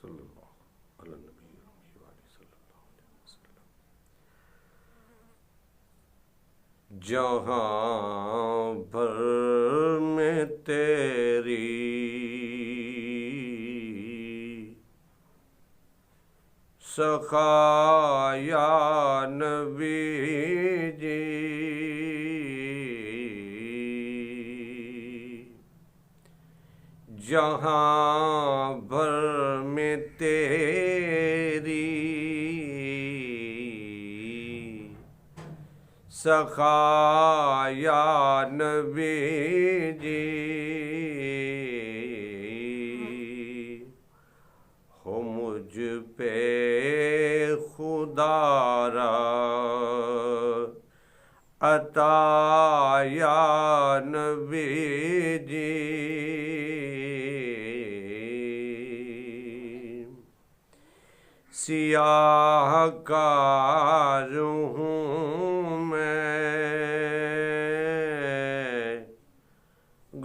صلی اللہ علیہ نبی صلی اللہ علیہ وسلم۔ جہاں بھر میں تیری سخا یا نبی جی، جہاں بھر میں تیری سخا یا نبی جی، ہو مجھ پہ خدا را عطا یا نبی جی، سیاہ کار ہوں میں،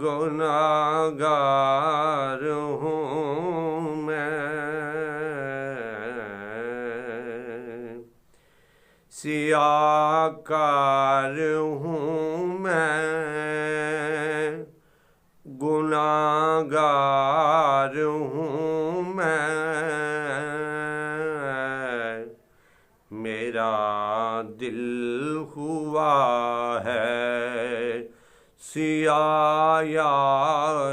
گناہگار ہوں میں، سیاہ کار ہوں میں، گناہگار ہوں میں، میرا دل ہوا ہے سیاہ یا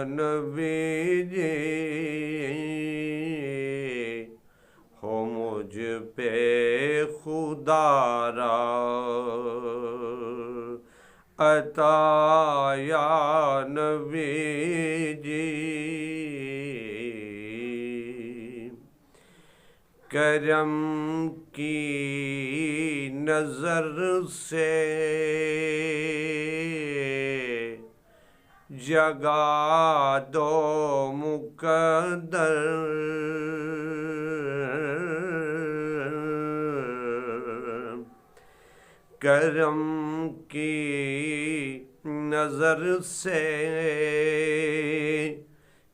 نبی جی، ہو مجھ پہ خدا را عطا یا نبی جی، کرم کی نظر سے جگا دو مقدر، کرم کی نظر سے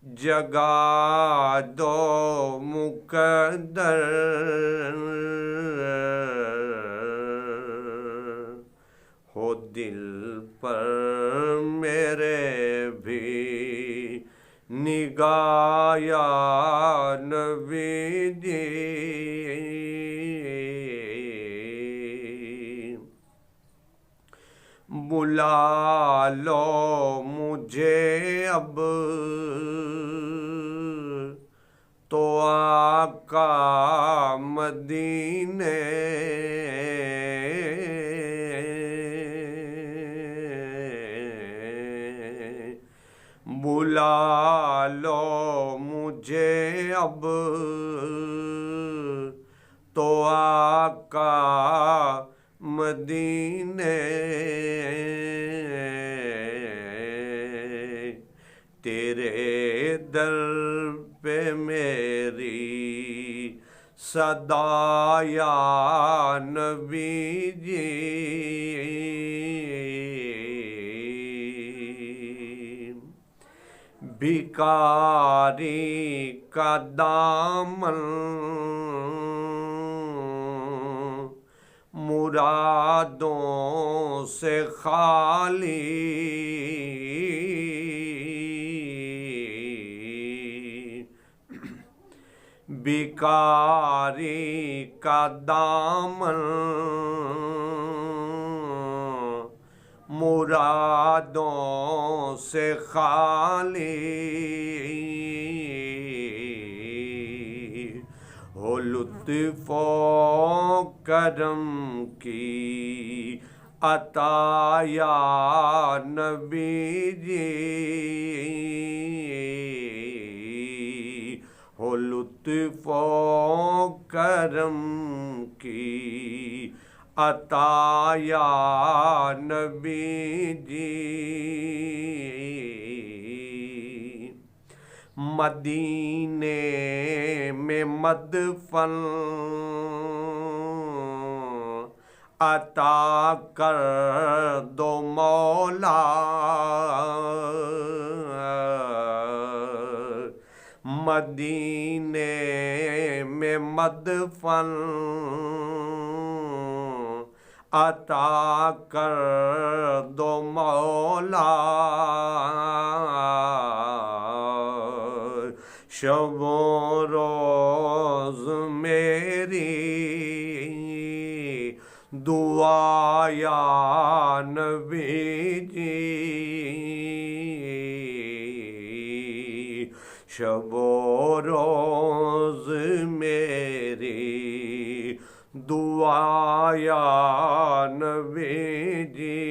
جگا دو مقدر، ہو دل پر میرے بھی نگاہ یا نبی جی، بلا لو مجھے اب تو آقا مدینے، بلا لو مجھے اب تو آقا مدینے، تیرے در پہ میری صدا یا نبی جی، بھکاری کا دامن مرادوں سے خالی، بھکاری کا دامن مرادوں سے خالی، ہو لطف و کرم کی عطا یا نبی جی، ہو لطف و کرم کی عطا یا نبی جی، مدینے میں مدفن عطا کر دو مولا، مدینے میں مدفن عطا کر دو مولا، شب و روز میری دعا یا نبی جی، شب و روز میری دعا یا نبی جی،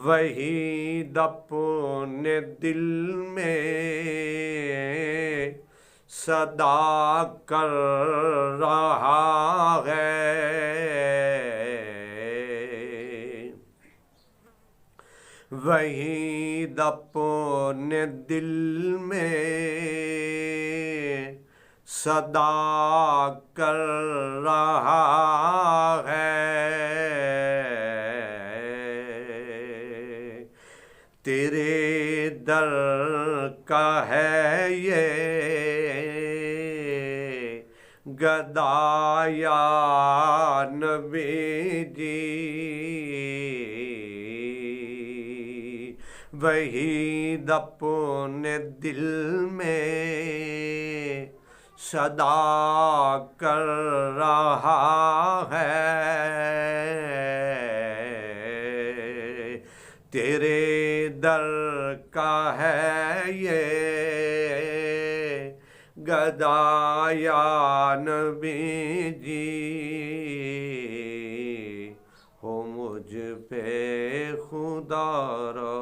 وحید اپنے دل میں صدا کر رہا ہے، وحید اپنے دل میں صدا کر رہا ہے، تیرے در کا ہے یہ گدا یا نبی جی، وحید اپنے دل میں صدا کر رہا ہے، تیرے در کا ہے یہ گدا یا نبی جی، ہو مجھ پہ خدا را